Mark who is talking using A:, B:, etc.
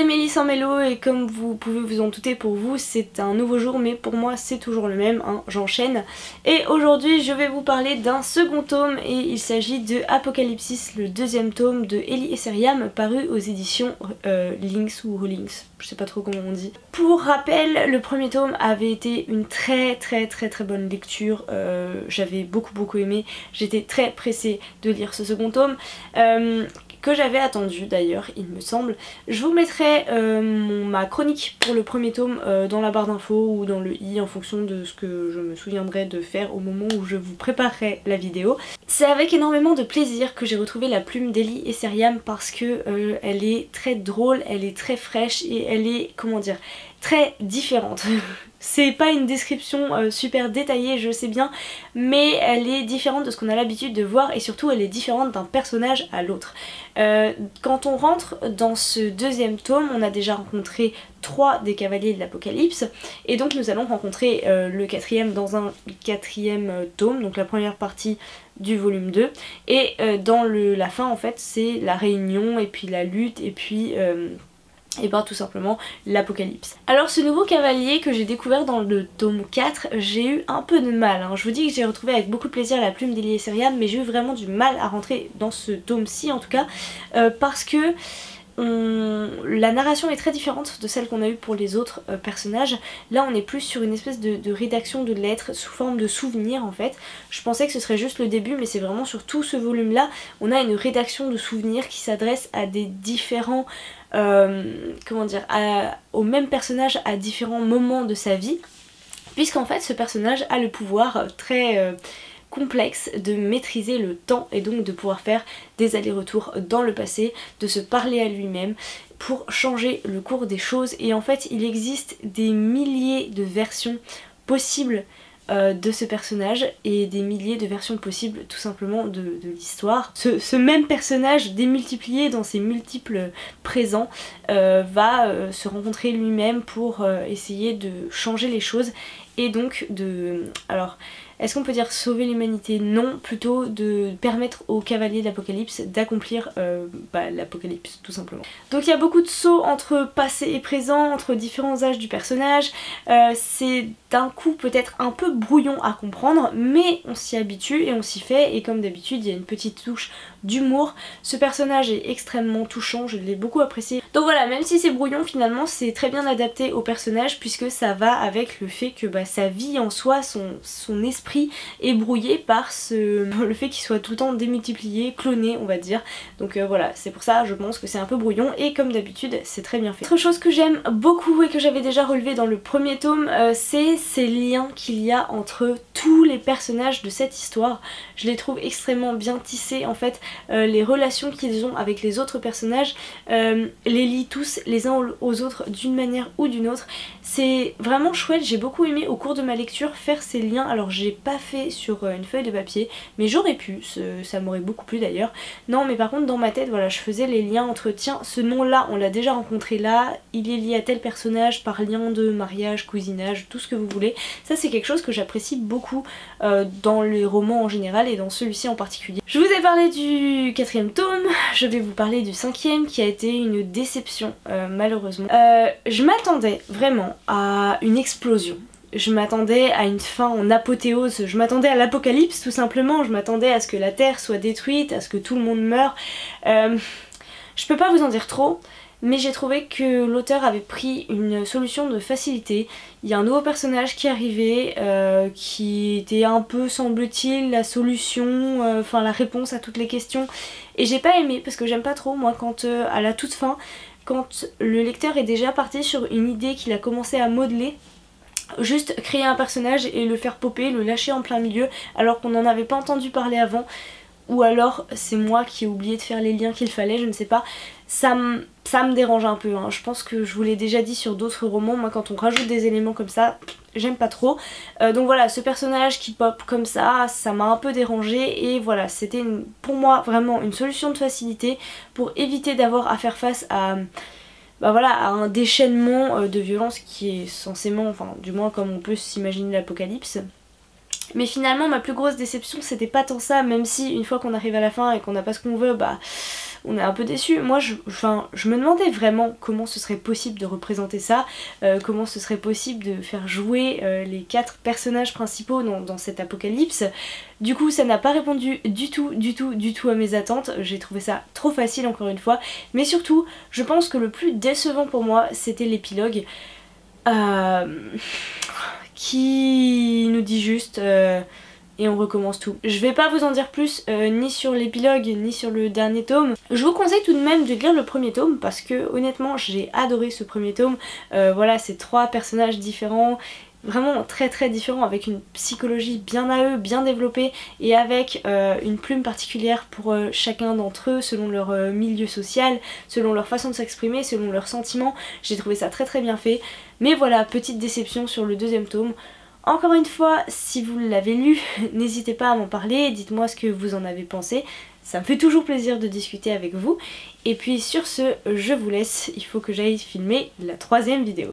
A: c'est Mélie sans Mélo et comme vous pouvez vous en douter, pour vous c'est un nouveau jour mais pour moi c'est toujours le même, hein, j'enchaîne. Et aujourd'hui je vais vous parler d'un second tome et il s'agit de Apocalypsis, le deuxième tome de Ellie Esseriam paru aux éditions Lynx ou Lynx, je sais pas trop comment on dit. Pour rappel, le premier tome avait été une très bonne lecture, j'avais beaucoup aimé, j'étais très pressée de lire ce second tome. Que j'avais attendu d'ailleurs il me semble. Je vous mettrai ma chronique pour le premier tome dans la barre d'infos ou dans le i en fonction de ce que je me souviendrai de faire au moment où je vous préparerai la vidéo. C'est avec énormément de plaisir que j'ai retrouvé la plume d'Ellie Esseriam parce que elle est très drôle, elle est très fraîche et elle est, comment dire, très différente. C'est pas une description super détaillée, je sais bien, mais elle est différente de ce qu'on a l'habitude de voir et surtout elle est différente d'un personnage à l'autre. Quand on rentre dans ce deuxième tome, on a déjà rencontré 3 des cavaliers de l'Apocalypse et donc nous allons rencontrer le quatrième dans un quatrième tome, donc la première partie du volume 2, et dans la fin en fait c'est la réunion et puis la lutte et puis et ben tout simplement l'apocalypse. Alors ce nouveau cavalier que j'ai découvert dans le tome 4, j'ai eu un peu de mal, hein. Je vous dis que j'ai retrouvé avec beaucoup de plaisir la plume d'Ellie Esseriam, mais j'ai eu vraiment du mal à rentrer dans ce tome-ci en tout cas, parce que la narration est très différente de celle qu'on a eue pour les autres personnages. Là on est plus sur une espèce de rédaction de lettres sous forme de souvenirs en fait. Je pensais que ce serait juste le début mais c'est vraiment sur tout ce volume là. On a une rédaction de souvenirs qui s'adresse à des différents comment dire, au même personnage à différents moments de sa vie, puisqu'en fait ce personnage a le pouvoir très complexe de maîtriser le temps et donc de pouvoir faire des allers-retours dans le passé, de se parler à lui-même pour changer le cours des choses. Et en fait il existe des milliers de versions possibles de ce personnage et des milliers de versions possibles tout simplement de l'histoire. Ce même personnage démultiplié dans ses multiples présents va se rencontrer lui-même pour essayer de changer les choses et donc de... Alors est-ce qu'on peut dire sauver l'humanité? Non, plutôt de permettre aux cavaliers de l'Apocalypse d'accomplir l'Apocalypse tout simplement. Donc il y a beaucoup de sauts entre passé et présent, entre différents âges du personnage. C'est d'un coup peut-être un peu brouillon à comprendre, mais on s'y habitue et on s'y fait, et comme d'habitude il y a une petite touche d'humour. Ce personnage est extrêmement touchant, je l'ai beaucoup apprécié. Donc voilà, même si c'est brouillon, finalement c'est très bien adapté au personnage puisque ça va avec le fait que sa vie en soi, son esprit est brouillé par le fait qu'il soit tout le temps démultiplié, cloné on va dire. Donc voilà, c'est pour ça je pense que c'est un peu brouillon et comme d'habitude c'est très bien fait. Autre chose que j'aime beaucoup et que j'avais déjà relevé dans le premier tome, c'est ces liens qu'il y a entre tous les personnages de cette histoire. Je les trouve extrêmement bien tissés en fait, les relations qu'ils ont avec les autres personnages les lient tous les uns aux autres d'une manière ou d'une autre. C'est vraiment chouette, j'ai beaucoup aimé au cours de ma lecture faire ces liens. Alors j'ai pas fait sur une feuille de papier mais j'aurais pu, ça m'aurait beaucoup plu d'ailleurs. Non mais par contre dans ma tête voilà, je faisais les liens entre tiens ce nom là on l'a déjà rencontré là, il est lié à tel personnage par lien de mariage, cousinage, tout ce que vous voulez. Ça c'est quelque chose que j'apprécie beaucoup dans les romans en général et dans celui-ci en particulier. Je vous ai parlé du quatrième tome, je vais vous parler du cinquième qui a été une déception malheureusement. Je m'attendais vraiment à une explosion. Je m'attendais à une fin en apothéose, je m'attendais à l'apocalypse tout simplement, je m'attendais à ce que la terre soit détruite, à ce que tout le monde meure. Je peux pas vous en dire trop, mais j'ai trouvé que l'auteur avait pris une solution de facilité. Il y a un nouveau personnage qui arrivait, qui était un peu semble-t-il la solution, enfin la réponse à toutes les questions. Et j'ai pas aimé parce que j'aime pas trop moi quand à la toute fin, quand le lecteur est déjà parti sur une idée qu'il a commencé à modeler, juste créer un personnage et le faire popper, le lâcher en plein milieu alors qu'on n'en avait pas entendu parler avant, ou alors c'est moi qui ai oublié de faire les liens qu'il fallait, je ne sais pas. Ça me dérange un peu, hein. Je pense que je vous l'ai déjà dit sur d'autres romans, moi quand on rajoute des éléments comme ça, j'aime pas trop. Donc voilà, ce personnage qui pop comme ça m'a un peu dérangée et voilà, c'était pour moi vraiment une solution de facilité pour éviter d'avoir à faire face à... voilà, à un déchaînement de violence qui est censément, enfin du moins comme on peut s'imaginer l'apocalypse. Mais finalement ma plus grosse déception c'était pas tant ça, même si une fois qu'on arrive à la fin et qu'on n'a pas ce qu'on veut, on est un peu déçus. Moi je me demandais vraiment comment ce serait possible de représenter ça, comment ce serait possible de faire jouer les 4 personnages principaux dans cet apocalypse. Du coup ça n'a pas répondu du tout à mes attentes, j'ai trouvé ça trop facile encore une fois, mais surtout je pense que le plus décevant pour moi c'était l'épilogue qui nous dit juste et on recommence tout. Je vais pas vous en dire plus ni sur l'épilogue ni sur le dernier tome. Je vous conseille tout de même de lire le premier tome parce que honnêtement j'ai adoré ce premier tome. Voilà, c'est 3 personnages différents, vraiment très différents, avec une psychologie bien à eux, bien développée et avec une plume particulière pour chacun d'entre eux selon leur milieu social, selon leur façon de s'exprimer, selon leurs sentiments. J'ai trouvé ça très bien fait. Mais voilà, petite déception sur le deuxième tome. Encore une fois, si vous l'avez lu, n'hésitez pas à m'en parler, dites-moi ce que vous en avez pensé. Ça me fait toujours plaisir de discuter avec vous. Et puis sur ce, je vous laisse, il faut que j'aille filmer la 3e vidéo.